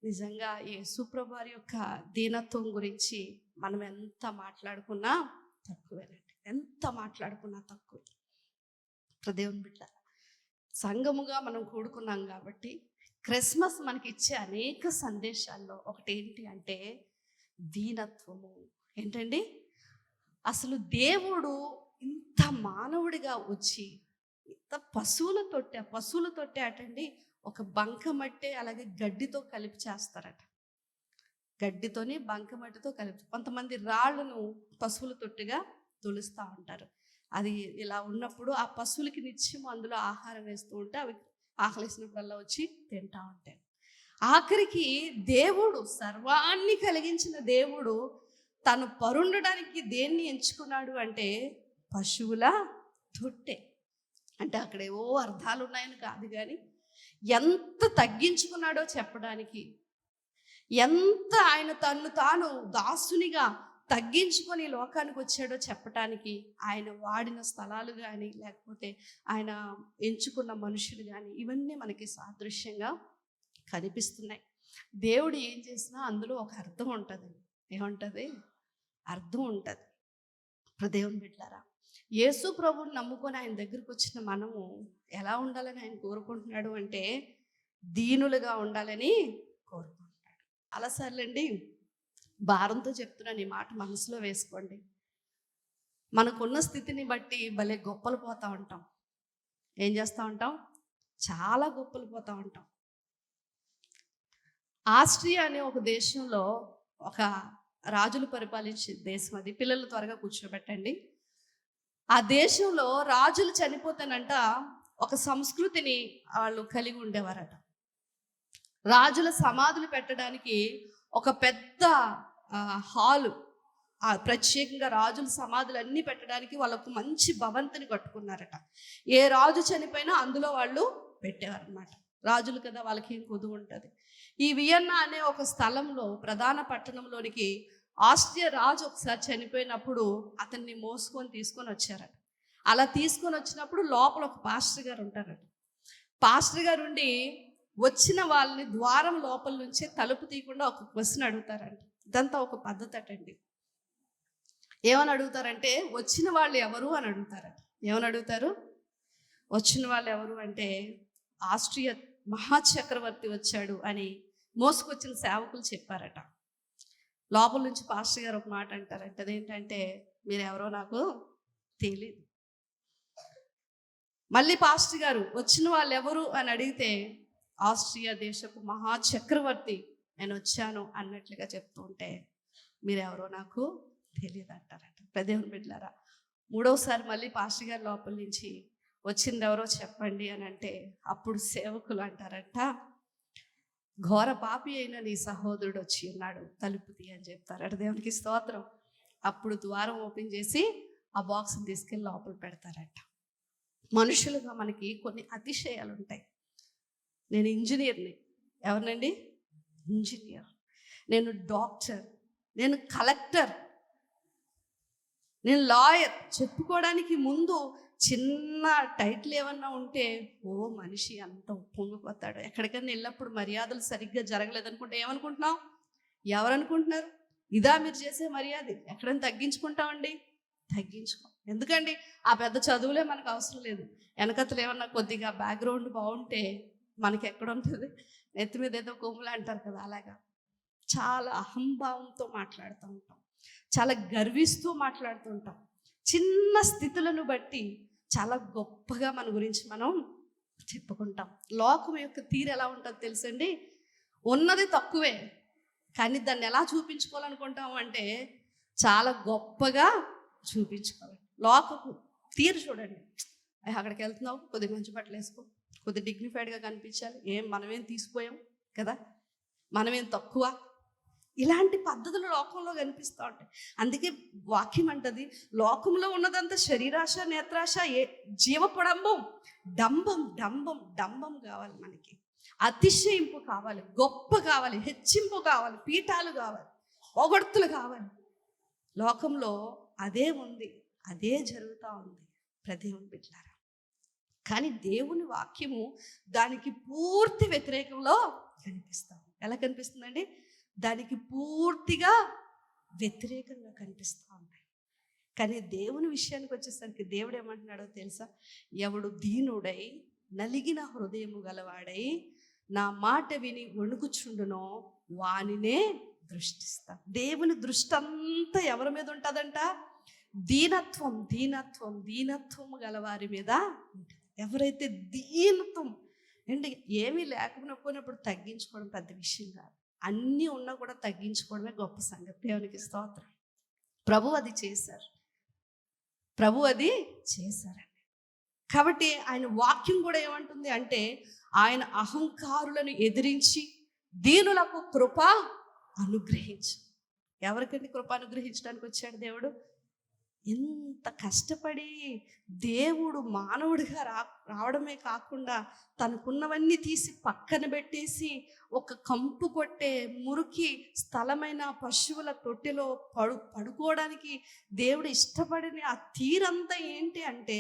నిజంగా యేసుప్రభు వారి యొక్క దీనత్వం గురించి మనం ఎంత మాట్లాడుకున్నా తక్కువేనండి. ఎంత మాట్లాడుకున్నా తక్కువ. దేవుని బిడ్డ, సంఘముగా మనం కూడుకున్నాం కాబట్టి క్రిస్మస్ మనకి ఇచ్చే అనేక సందేశాల్లో ఒకటి ఏంటి అంటే దీనత్వము. ఏంటండి, అసలు దేవుడు ఇంత మానవుడిగా వచ్చి ఇంత పశువుల తొట్టె అటండి ఒక బంకమట్టి అలాగే గడ్డితో కలిపి చేస్తారట. గడ్డితోని బంకమట్టితో కలిపి కొంతమంది రాళ్ళను పశువుల తొట్టిగా తులుస్తూ ఉంటారు. అది ఇలా ఉన్నప్పుడు ఆ పశువులకి నిత్యం అందులో ఆహారం వేస్తూ ఉంటే అవి ఆకలిసినప్పుడల్లా వచ్చి తింటూ ఉంటాయి. ఆఖరికి దేవుడు, సర్వాన్ని కలిగించిన దేవుడు తను పరుండడానికి దేన్ని ఎంచుకున్నాడు అంటే పశువుల తొట్టె. అంటే అక్కడ ఏవో అర్థాలు ఉన్నాయని కాదు, కానీ ఎంత తగ్గించుకున్నాడో చెప్పడానికి, ఎంత ఆయన తన్ను తాను దాసునిగా తగ్గించుకొని లోకానికి వచ్చాడో చెప్పటానికి ఆయన వాడిన స్థలాలు కానీ లేకపోతే ఆయన ఎంచుకున్న మనుషులు కానీ ఇవన్నీ మనకి సాదృశ్యంగా కనిపిస్తున్నాయి. దేవుడు ఏం చేసినా అందులో ఒక అర్థం ఉంటుంది. ఏముంటుంది? అర్థం ఉంటుంది. దేవుని బిడ్డలారా, యేసు ప్రభువుని నమ్ముకొని ఆయన దగ్గరికి వచ్చిన మనము ఎలా ఉండాలని ఆయన కోరుకుంటున్నాడు అంటే దీనులుగా ఉండాలని కోరుకుంటున్నాడు. చాలాసార్లు అండి భారంతో చెప్తున్నాను, ఈ మాట మనసులో వేసుకోండి. మనకున్న స్థితిని బట్టి భలే గొప్పలు పోతూ ఉంటాం. ఏం చేస్తూ ఉంటాం? చాలా గొప్పలు పోతూ ఉంటాం. ఆస్ట్రియా అనే ఒక దేశంలో ఒక రాజులు పరిపాలించే దేశం అది. పిల్లలు త్వరగా కూర్చోబెట్టండి. ఆ దేశంలో రాజులు చనిపోతానంట ఒక సంస్కృతిని వాళ్ళు కలిగి ఉండేవారట. రాజుల సమాధులు పెట్టడానికి ఒక పెద్ద హాలు, ప్రత్యేకంగా రాజుల సమాధులు అన్నీ పెట్టడానికి వాళ్ళకు మంచి భవంతిని కట్టుకున్నారట. ఏ రాజు చనిపోయినా అందులో వాళ్ళు పెట్టేవారనమాట. రాజులు కదా, వాళ్ళకి ఏం కొదువు ఉంటుంది. ఈ వియన్నా అనే ఒక స్థలంలో, ప్రధాన పట్టణంలోనికి ఆస్ట్రియా రాజు ఒకసారి చనిపోయినప్పుడు అతన్ని మోసుకొని తీసుకొని వచ్చారట. అలా తీసుకొని వచ్చినప్పుడు లోపల ఒక పాస్టర్ గారు ఉంటారట. పాస్టర్ గారు ఉండి వచ్చిన వాళ్ళని ద్వారం లోపల నుంచే తలుపు తీయకుండా ఒక క్వశ్చన్ అడుగుతారంట. ఇదంతా ఒక పద్ధతి అటండి. ఏమని అడుగుతారంటే వచ్చిన వాళ్ళు ఎవరు అని అడుగుతారట. ఏమని అడుగుతారు? వచ్చిన వాళ్ళు ఎవరు అంటే ఆస్ట్రియా మహాచక్రవర్తి వచ్చాడు అని మోసుకొచ్చిన సేవకులు చెప్పారట. లోపల నుంచి పాస్టర్ గారు ఒక మాట అంటారంట. అదేంటంటే మీరెవరో నాకు తెలియదు. మళ్ళీ పాస్టర్ గారు వచ్చిన వాళ్ళు ఎవరు అని అడిగితే ఆస్ట్రియా దేశపు మహాచక్రవర్తి నేను వచ్చాను అన్నట్లుగా చెప్తూ ఉంటే మీరెవరో నాకు తెలియదు అంటారట. దేవుని బిడ్డలారా, మూడవసారి మళ్ళీ పాస్టర్ గారు లోపల నుంచి వచ్చింది ఎవరో చెప్పండి అని అంటే అప్పుడు సేవకులు అంటారంట, ఘోర పాపి అయిన నీ సహోదరుడు వచ్చి ఉన్నాడు, తలుపు తీ అని చెప్తారట. దేవునికి స్తోత్రం. అప్పుడు ద్వారం ఓపెన్ చేసి ఆ బాక్స్ని తీసుకెళ్ళి లోపల పెడతారట. మనుషులుగా మనకి కొన్ని అతిశయాలు ఉంటాయి. నేను ఇంజనీర్ని. ఎవరినండి? ఇంజనీర్. నేను డాక్టర్, నేను కలెక్టర్, నేను లాయర్ చెప్పుకోవడానికి ముందు చిన్న టైటిల్ ఏమన్నా ఉంటే ఓ మనిషి అంత ఉప్పొంగిపోతాడు. ఎక్కడికైనా వెళ్ళినప్పుడు మర్యాదలు సరిగ్గా జరగలేదనుకుంటే ఏమనుకుంటున్నాం? ఎవరనుకుంటున్నారు? ఇదా మీరు చేసే మర్యాద? ఎక్కడైనా తగ్గించుకుంటామండి? తగ్గించుకోం. ఎందుకండి? ఆ పెద్ద చదువులే మనకు అవసరం లేదు. వెనకతలు ఏమన్నా కొద్దిగా బ్యాక్గ్రౌండ్ బాగుంటే మనకి ఎక్కడ ఉంటుంది? నెత్తి మీద ఏదో కొమ్ములు అంటారు కదా, అలాగా చాలా అహంభావంతో మాట్లాడుతూ ఉంటాం, చాలా గర్విస్తూ మాట్లాడుతూ ఉంటాం. చిన్న స్థితులను బట్టి చాలా గొప్పగా మన గురించి మనం చెప్పుకుంటాం. లోకం యొక్క తీరు ఎలా ఉంటుందో తెలుసండి? ఉన్నది తక్కువే, కానీ దాన్ని ఎలా చూపించుకోవాలనుకుంటాం అంటే చాలా గొప్పగా చూపించుకోవాలి. లోకపు తీరు చూడండి. అక్కడికి వెళ్తున్నావు, కొద్దిగా మంచి బట్టలు వేసుకో, కొద్దిగా డిగ్నిఫైడ్గా కనిపించాలి. మనమేం తీసిపోయాం కదా, మనమేం తక్కువ, ఇలాంటి పద్ధతులు లోకంలో కనిపిస్తూ ఉంటాయి. అందుకే వాక్యం అంటది, లోకంలో ఉన్నదంతా శరీరాశ, నేత్రాశ, జీవపడంబం, డంబం డంబం డంబం కావాలి. మనకి అతిశయింపు కావాలి, గొప్ప కావాలి, హెచ్చింపు కావాలి, పీఠాలు కావాలి, పొగడ్తులు కావాలి. లోకంలో అదే ఉంది, అదే జరుగుతూ ఉంది. దేవుని బిడ్డలారా, కానీ దేవుని వాక్యము దానికి పూర్తి వ్యతిరేకంలో కనిపిస్తాం. ఎలా కనిపిస్తుందండి? దానికి పూర్తిగా వ్యతిరేకంగా కనిపిస్తూ ఉంటాయి. కానీ దేవుని విషయానికి వచ్చేసరికి దేవుడు ఏమంటున్నాడో తెలుసా? ఎవడు దీనుడై నలిగిన హృదయము గలవాడై నా మాట విని వణుకుచుండునో వానినే దృష్టిస్తా. దేవుని దృష్టి అంతా ఎవరి మీద ఉంటుందంట? దీనత్వం దీనత్వం దీనత్వం గలవారి మీద ఉంటుంది. ఎవరైతే దీనత్వం అంటే ఏమీ లేకపోయినప్పుడు తగ్గించుకోవడం పెద్ద విషయం కాదు. అన్నీ ఉన్నా కూడా తగ్గించుకోవడమే గొప్ప సంగతి. దేవునికి స్తోత్రం. ప్రభు అది చేశారు. కాబట్టి ఆయన వాక్యం కూడా ఏమంటుంది అంటే, ఆయన అహంకారులను ఎదిరించి దీనులకు కృప అనుగ్రహించు. ఎవరికంటే కృప అనుగ్రహించడానికి వచ్చాడు దేవుడు? ఎంత కష్టపడి దేవుడు మానవుడిగా రావడమే కాకుండా తనకున్నవన్నీ తీసి పక్కన పెట్టేసి ఒక కంపు కొట్టే మురికి స్థలమైన పశువుల తొట్టెలో పడుకోవడానికి దేవుడు ఇష్టపడిన ఆ తీరంతా ఏంటి అంటే,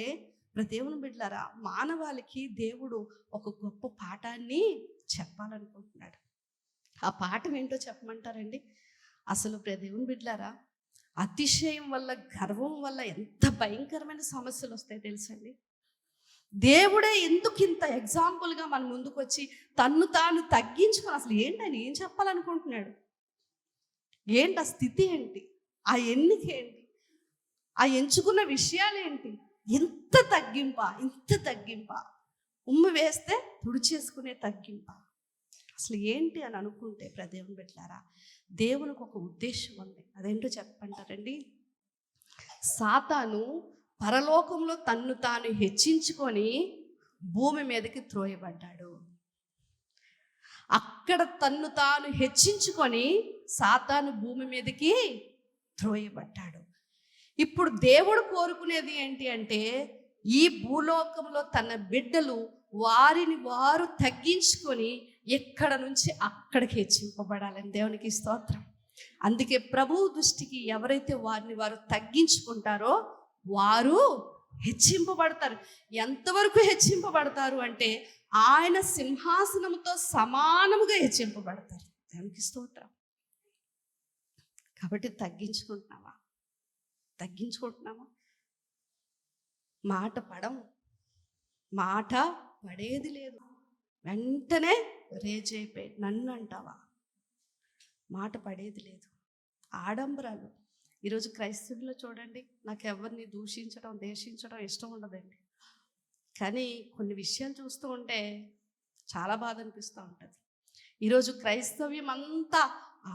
దేవుని బిడ్డలారా, మానవాళికి దేవుడు ఒక గొప్ప పాఠాన్ని చెప్పాలనుకుంటున్నాడు. ఆ పాఠం ఏంటో చెప్పమంటారండి? అసలు దేవుని బిడ్డలారా, అతిశయం వల్ల, గర్వం వల్ల ఎంత భయంకరమైన సమస్యలు వస్తాయి తెలుసండి. దేవుడే ఎందుకు ఇంత ఎగ్జాంపుల్గా మన ముందుకు వచ్చి తన్ను తాను తగ్గించుకొని, అసలు ఏంటని ఏం చెప్పాలనుకుంటున్నాడు? ఏంటి ఆ స్థితి? ఏంటి ఆ ఎన్నిక? ఏంటి ఆ ఎంచుకున్న విషయాలు? ఏంటి? ఇంత తగ్గింప ఉమ్ము వేస్తే తుడిచేసుకునే తగ్గింప. అసలు ఏంటి అని అనుకుంటే దేవుని బిడ్డలారా, దేవునికి ఒక ఉద్దేశం ఉంది. అదేంటో చెప్పంటారండి? సాతాను పరలోకంలో తన్ను తాను హెచ్చించుకొని భూమి మీదకి త్రోయబడ్డాడు. అక్కడ తన్ను తాను హెచ్చించుకొని సాతాను భూమి మీదకి త్రోయబడ్డాడు. ఇప్పుడు దేవుడు కోరుకునేది ఏంటి అంటే, ఈ భూలోకంలో తన బిడ్డలు వారిని వారు తగ్గించుకొని ఎక్కడ నుంచి అక్కడికి హెచ్చింపబడాలని. దేవునికి స్తోత్రం. అందుకే ప్రభువు దృష్టికి ఎవరైతే వారిని వారు తగ్గించుకుంటారో వారు హెచ్చింపబడతారు. ఎంతవరకు హెచ్చింపబడతారు అంటే, ఆయన సింహాసనంతో సమానముగా హెచ్చింపబడతారు. దేవునికి స్తోత్రం. కాబట్టి తగ్గించుకుంటున్నామా? మాట పడేది లేదు. వెంటనే రేజ్ అయిపోయి నన్ను అంటావా? మాట పడేది లేదు. ఆడంబరాలు ఈరోజు క్రైస్తవుల్లో చూడండి, నాకు ఎవరిని దూషించడం దేశించడం ఇష్టం ఉండదండి. కానీ కొన్ని విషయాలు చూస్తూ ఉంటే చాలా బాధ అనిపిస్తూ ఉంటుంది. ఈరోజు క్రైస్తవ్యం అంతా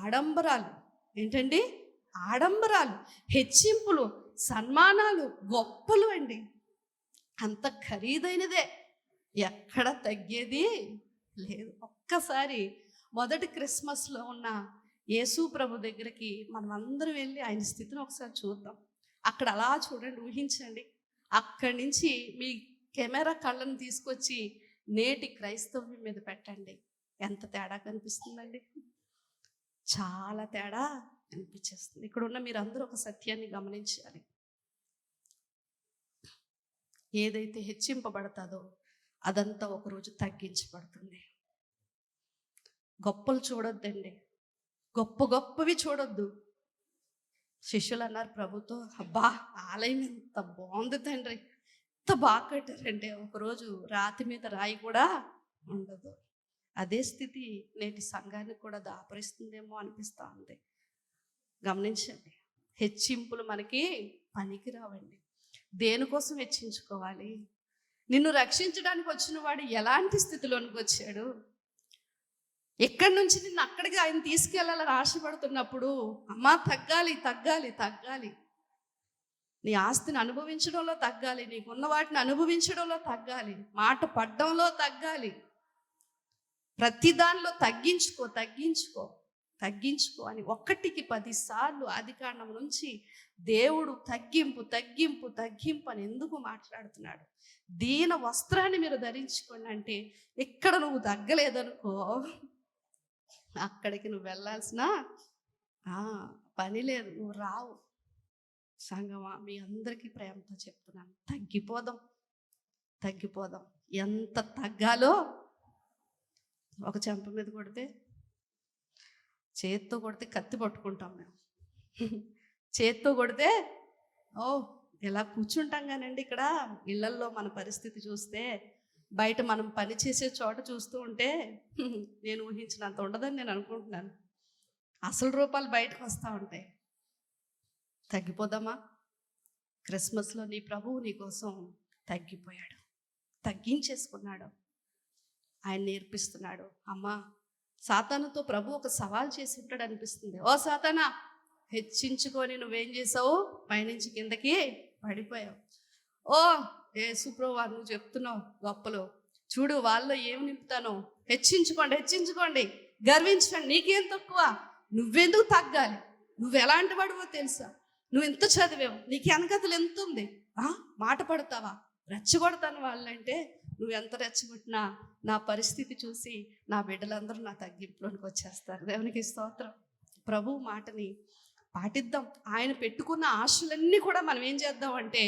ఆడంబరాలు. ఏంటండి? ఆడంబరాలు, హెచ్చింపులు, సన్మానాలు, గొప్పలు అండి. అంత ఖరీదైనదే, ఎక్కడ తగ్గేది లేదు. ఒక్కసారి మొదటి క్రిస్మస్లో ఉన్న యేసు ప్రభు దగ్గరికి మనం అందరం వెళ్ళి ఆయన స్థితిని ఒకసారి చూద్దాం. అక్కడ అలా చూడండి, ఊహించండి. అక్కడి నుంచి మీ కెమెరా కళ్ళను తీసుకొచ్చి నేటి క్రైస్తవ్యం మీద పెట్టండి. ఎంత తేడా కనిపిస్తుందండి? చాలా తేడా అనిపించేస్తుంది. ఇక్కడ ఉన్న మీరందరూ ఒక సత్యాన్ని గమనించాలి. ఏదైతే హెచ్చింపబడతాదో అదంతా ఒకరోజు తగ్గించబడుతుంది. గొప్పలు చూడొద్దండి, గొప్పవి చూడొద్దు. శిష్యులు అన్నారు ప్రభుతో, అబ్బా ఆలయం ఎంత బాగుంది తండ్రి, ఎంత బాగా కట్టారంటే ఒకరోజు రాతి మీద రాయి కూడా ఉండదు. అదే స్థితి నేటి సంఘానికి కూడా దాపరిస్తుందేమో అనిపిస్తూ ఉంది. గమనించండి, హెచ్చింపులు మనకి పనికి రావండి. దేనికోసం హెచ్చించుకోవాలి? నిన్ను రక్షించడానికి వచ్చిన వాడు ఎలాంటి స్థితిలోనికి వచ్చాడు? ఎక్కడి నుంచి నిన్ను అక్కడికి ఆయన తీసుకెళ్ళాలని ఆశపడుతున్నప్పుడు, అమ్మా తగ్గాలి, నీ ఆస్తిని అనుభవించడంలో తగ్గాలి, నీకున్న వాటిని అనుభవించడంలో తగ్గాలి, మాట పడ్డంలో తగ్గాలి, ప్రతి దానిలో తగ్గించుకో అని 1కి 10 సార్లు ఆదికాండం నుంచి దేవుడు తగ్గింపు అని ఎందుకు మాట్లాడుతున్నాడు? దీన వస్త్రాన్ని మీరు ధరించుకోండి అంటే, ఇక్కడ నువ్వు తగ్గలేదనుకో అక్కడికి నువ్వు వెళ్ళాల్సిన పని లేదు, నువ్వు రావు. సంగమా, మీ అందరికీ ప్రేమతో చెప్తున్నాను, తగ్గిపోదాం. ఎంత తగ్గాలో, ఒక చెంప మీద కొడితే, చేత్తో కొడితే కత్తి పట్టుకుంటాం మేము. చేత్తో కొడితే ఇలా కూర్చుంటాం కానండి. ఇక్కడ ఇళ్లల్లో మన పరిస్థితి చూస్తే, బయట మనం పని చేసే చోట చూస్తూ ఉంటే నేను ఊహించినంత ఉండదని నేను అనుకుంటున్నాను. అసలు రూపాలు బయటకు వస్తూ ఉంటాయి. తగ్గిపోదామా? క్రిస్మస్లో నీ ప్రభువు నీ కోసం తగ్గిపోయాడు, తగ్గించేసుకున్నాడు. ఆయన నేర్పిస్తున్నాడు. అమ్మా, సాతానుతో ప్రభు ఒక సవాల్ చేసి ఉంటాడు అనిపిస్తుంది. ఓ సాతానా, హెచ్చించుకొని నువ్వేం చేసావు? పైనుంచి కిందకి పడిపోయావు. ఓ యేసు ప్రభువా, నువ్వు చెప్తున్నావు గొప్పలు, చూడు వాళ్ళలో ఏమి నింపుతానో. హెచ్చించుకోండి, హెచ్చించుకోండి, గర్వించండి. నీకేం తక్కువ? నువ్వెందుకు తగ్గాలి? నువ్వు ఎలాంటి వాడివో తెలుసా? నువ్వు ఎంత చదివావు? నీకు వెనకతలు ఎంత ఉంది? మాట పడతావా? రెచ్చగొడతాను వాళ్ళంటే, నువ్వు ఎంత రెచ్చగొట్టినా నా పరిస్థితి చూసి నా బిడ్డలందరూ నా తగ్గింపులోనికి వచ్చేస్తారు. దేవునికి స్తోత్రం. ప్రభు మాటని పాటిద్దాం. ఆయన పెట్టుకున్న ఆశలన్నీ కూడా మనం ఏం చేద్దాం అంటే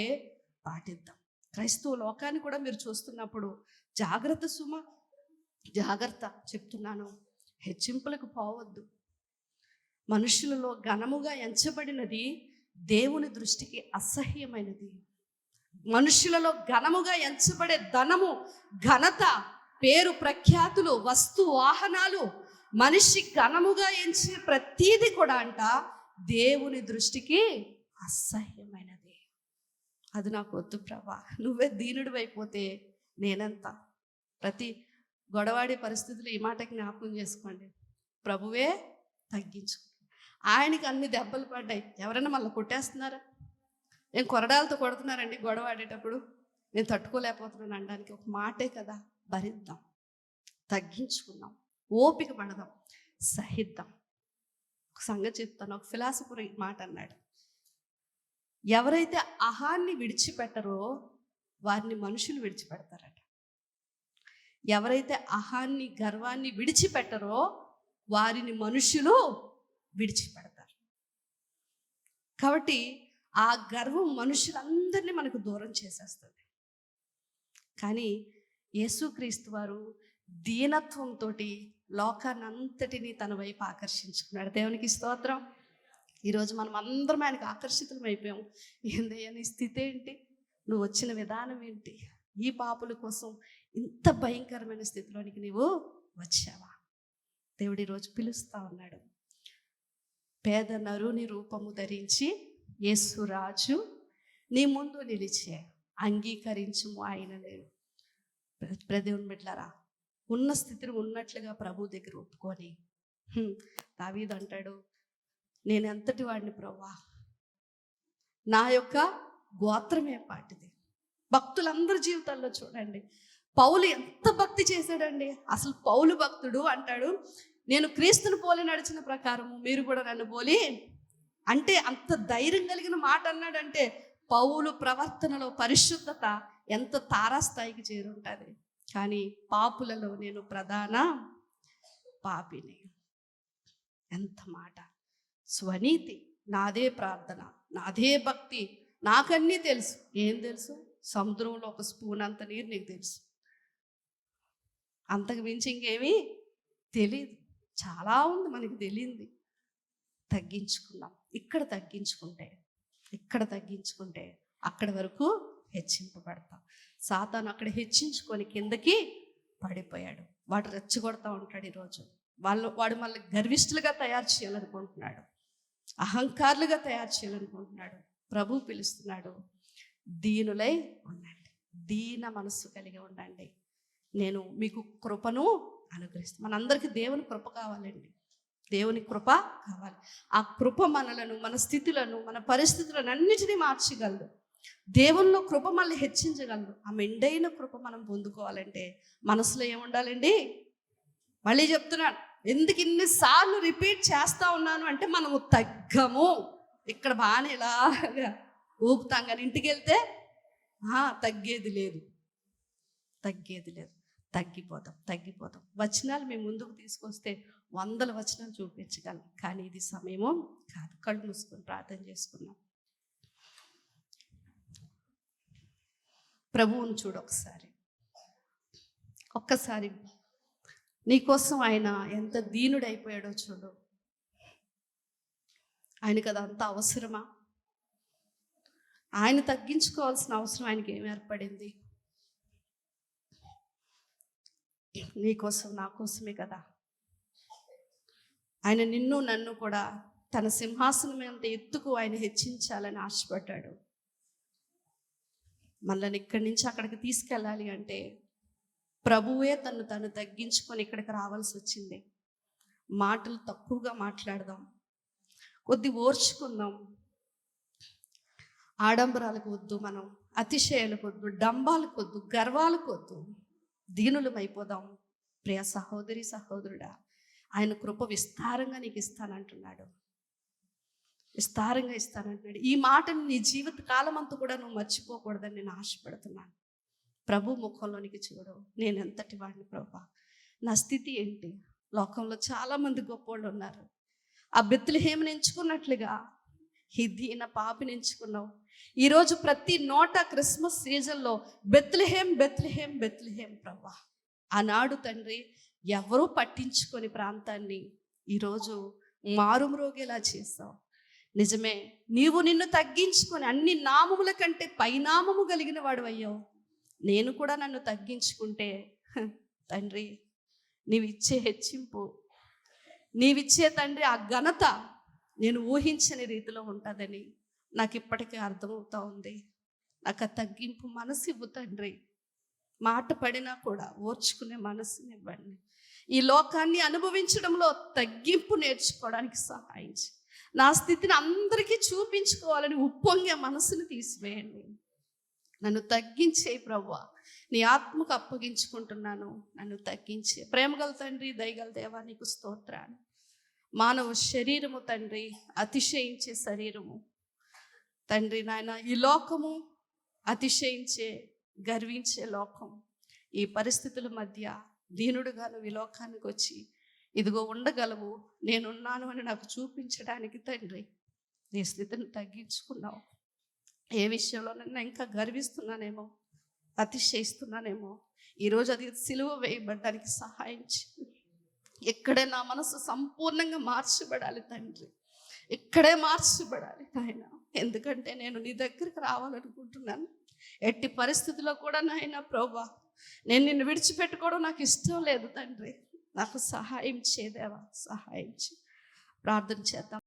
పాటిద్దాం. క్రైస్తవ లోకాన్ని కూడా మీరు చూస్తున్నప్పుడు జాగ్రత్త సుమ, జాగ్రత్త చెప్తున్నాను. హెచ్చింపులకు పోవద్దు. మనుషులలో ఘనముగా ఎంచబడినది దేవుని దృష్టికి అసహ్యమైనది. మనుషులలో ఘనముగా ఎంచబడే ధనము, ఘనత, పేరు ప్రఖ్యాతులు, వస్తు వాహనాలు, మనిషి ఘనముగా ఎంచే ప్రతీది కూడా అంట దేవుని దృష్టికి అసహ్యమైనది. అది నాకు వద్దు ప్రభా. నువ్వే దీనుడు అయిపోతే నేనంతా. ప్రతి గొడవాడి పరిస్థితులు ఈ మాట జ్ఞాపకం చేసుకోండి. ప్రభువే తగ్గించుకో. ఆయనకి అన్ని దెబ్బలు పడ్డాయి. ఎవరైనా మళ్ళీ కొట్టేస్తున్నారా? నేను కొరడాలతో కొడుతున్నారండి గొడవ ఆడేటప్పుడు. నేను తట్టుకోలేకపోతున్నాను అనడానికి ఒక మాటే కదా. భరిద్దాం, తగ్గించుకుందాం, ఓపిక పడదాం, సహిద్దాం. ఒక సంగతి చెప్తాను. ఒక ఫిలాసఫర్ ఈ మాట అన్నాడు. ఎవరైతే అహాన్ని విడిచిపెట్టరో వారిని మనుషులు విడిచిపెడతారట. ఎవరైతే అహాన్ని, గర్వాన్ని విడిచిపెట్టరో వారిని మనుషులు విడిచిపెడతారు. కాబట్టి ఆ గర్వం మనుషులందరినీ మనకు దూరం చేసేస్తుంది. కానీ యేసుక్రీస్తు వారు దీనత్వంతో లోకాన్నంతటినీ తన వైపు ఆకర్షించుకున్నాడు. దేవునికి స్తోత్రం. ఈరోజు మనం అందరం ఆయనకు ఆకర్షితులం అయిపోయాం. ఏందయ్యా నీ స్థితి ఏంటి? నువ్వు వచ్చిన విధానం ఏంటి? ఈ పాపుల కోసం ఇంత భయంకరమైన స్థితిలోనికి నీవు వచ్చావా? దేవుడు ఈరోజు పిలుస్తా ఉన్నాడు. పేద నరుని రూపము ధరించి యేసు రాజు నీ ముందు నిలిచే అంగీకరించుము ఆయన. నేను దేవుని బిడ్డలారా, ఉన్న స్థితిని ఉన్నట్లుగా ప్రభు దగ్గర ఒప్పుకొని, దావీదు అంటాడు, నేను ఎంతటి వాడిని ప్రభువా, నా యొక్క గోత్రమే పాటిది. భక్తులందరి జీవితాల్లో చూడండి, పౌలు ఎంత భక్తి చేశాడండి. అసలు పౌలు భక్తుడు అంటాడు, నేను క్రీస్తుని పోలి నడిచిన ప్రకారము మీరు కూడా నన్ను పోలి. అంటే అంత ధైర్యం కలిగిన మాట అన్నాడంటే పౌలు ప్రవర్తనలో పరిశుద్ధత ఎంత తారాస్థాయికి చేరుంటుంది. కానీ పాపులలో నేను ప్రధాన పాపిని. ఎంత మాట! స్వనీతి, నాదే ప్రార్థన, నాదే భక్తి, నాకన్నీ తెలుసు. ఏం తెలుసు? సముద్రంలో ఒక స్పూన్ అంత నీరు నీకు తెలుసు. అంతకు మించి ఇంకేమీ తెలియదు. చాలా ఉంది మనకి తెలియంది. తగ్గించుకుందాం. ఇక్కడ తగ్గించుకుంటే అక్కడి వరకు హెచ్చింపబడతాం. సాతాను అక్కడ హెచ్చించుకొని కిందకి పడిపోయాడు. వాడు రెచ్చగొడతా ఉంటాడు. ఈరోజు వాడు మళ్ళీ గర్విష్ఠులుగా తయారు చేయాలనుకుంటున్నాడు, అహంకారులుగా తయారు చేయాలనుకుంటున్నాడు. ప్రభు పిలుస్తున్నాడు, దీనులై ఉండండి, దీన మనస్సు కలిగి ఉండండి, నేను మీకు కృపను అనుగ్రహిస్తాను. మనందరికీ దేవుని కృప కావాలండి. దేవుని కృప కావాలి. ఆ కృప మనలను, మన స్థితులను, మన పరిస్థితులను అన్నిటినీ మార్చగలదు. దేవుల్లో కృప మళ్ళీ హెచ్చించగలదు. ఆ మెండైన కృప మనం పొందుకోవాలంటే మనసులో ఏముండాలండి? మళ్ళీ చెప్తున్నాను, ఎందుకు ఇన్నిసార్లు రిపీట్ చేస్తా ఉన్నాను అంటే మనము తగ్గము. ఇక్కడ బాగానే ఇలాగా ఊపుతాం, కానీ ఇంటికి వెళ్తే తగ్గేది లేదు. తగ్గిపోతాం. వచనాలు మేము ముందుకు తీసుకొస్తే 100 వచనాలు చూపించగలం, కానీ ఇది సమయము కాదు. కళ్ళు మూసుకొని ప్రార్థన చేసుకున్నాం. ప్రభువును చూడు ఒకసారి. ఒక్కసారి నీకోసం ఆయన ఎంత దీనుడైపోయాడో చూడు. ఆయనకు అదంతా అవసరమా? ఆయన తగ్గించుకోవాల్సిన అవసరం ఆయనకి ఏమి ఏర్పడింది? నీకోసం నా కోసమే కదా. ఆయన నిన్ను నన్ను కూడా తన సింహాసనం అంత ఎత్తుకు ఆయన హెచ్చించాలని ఆశపడ్డాడు. మనల్ని ఇక్కడి నుంచి అక్కడికి తీసుకెళ్ళాలి అంటే ప్రభువే తను తగ్గించుకొని ఇక్కడికి రావాల్సి వచ్చింది. మాటలు తక్కువగా మాట్లాడదాం, కొద్ది ఓర్చుకుందాం. ఆడంబరాలకు వద్దు, మనం అతిశయాలకు వద్దు, డంబాలకు వద్దు, గర్వాలకు వద్దు. దీనులమైపోదాం. ప్రియ సహోదరి సహోదరుడా, ఆయన కృప విస్తారంగా నీకు ఇస్తానంటున్నాడు. విస్తారంగా ఇస్తానంటున్నాడు. ఈ మాటను నీ జీవిత కాలం అంతా కూడా నువ్వు మర్చిపోకూడదని నేను ఆశపడుతున్నాను. ప్రభు ముఖంలోనికి చూడు. నేను ఎంతటి వాడిని ప్రభా, నా స్థితి ఏంటి? లోకంలో చాలామంది గొప్పవాళ్ళు ఉన్నారు. ఆ బెత్లెహేమును ఎంచుకున్నట్లుగా ఈ దీన పాపిని ఎంచుకున్నావు. ఈరోజు ప్రతి నోట క్రిస్మస్ సీజన్లో బెత్లెహేం బెత్లెహేం బెత్లెహేం ప్రభా. ఆనాడు తండ్రి ఎవరూ పట్టించుకొని ప్రాంతాన్ని ఈరోజు మారుమ్రోగేలా చేస్తావు. నిజమే, నీవు నిన్ను తగ్గించుకొని అన్ని నామముల కంటే పైనామము కలిగిన వాడు అయ్యావు. నేను కూడా నన్ను తగ్గించుకుంటే తండ్రి నీవిచ్చే హెచ్చింపు, నీవిచ్చే తండ్రి ఆ ఘనత నేను ఊహించని రీతిలో ఉంటుందని నాకు ఇప్పటికీ అర్థమవుతా ఉంది. నాకు ఆ తగ్గింపు మనసు ఇవ్వు తండ్రి. మాట పడినా కూడా ఓర్చుకునే మనసుని ఇవ్వండి. ఈ లోకాన్ని అనుభవించడంలో తగ్గింపు నేర్చుకోవడానికి సహాయించి నా స్థితిని అందరికీ చూపించుకోవాలని ఉప్పొంగే మనసుని తీసివేయండి. నన్ను తగ్గించే ప్రభువా, నీ ఆత్మకు అప్పగించుకుంటున్నాను. నన్ను తగ్గించే ప్రేమగల తండ్రి, దయగల దేవా, నీకు స్తోత్రాలు. మానవ శరీరము తండ్రి అతిశయించే శరీరము తండ్రి. నాయన ఈ లోకము అతిశయించే గర్వించే లోకం. ఈ పరిస్థితుల మధ్య దీనుడుగా నువ్వు ఈ లోకానికి వచ్చి ఇదిగో ఉండగలవు, నేనున్నాను అని నాకు చూపించడానికి తండ్రి నీ స్థితిని తగ్గించుకున్నావు. ఏ విషయంలో నన్ను ఇంకా గర్విస్తున్నానేమో, అతిశయిస్తున్నానేమో, ఈరోజు అది సిలువ వేయబడ్డానికి సహాయం చేయండి. ఇక్కడే నా మనసు సంపూర్ణంగా మార్చబడాలి తండ్రి, ఇక్కడే మార్చబడాలి నాయన. ఎందుకంటే నేను నీ దగ్గరికి రావాలనుకుంటున్నాను. ఎట్టి పరిస్థితుల్లో కూడా నాయన ప్రభా, నేను నిన్ను విడిచిపెట్టుకోవడం నాకు ఇష్టం లేదు తండ్రి. నాకు సహాయం చేయదేవా, సహాయం చేయి. ప్రార్థన చేద్దాం.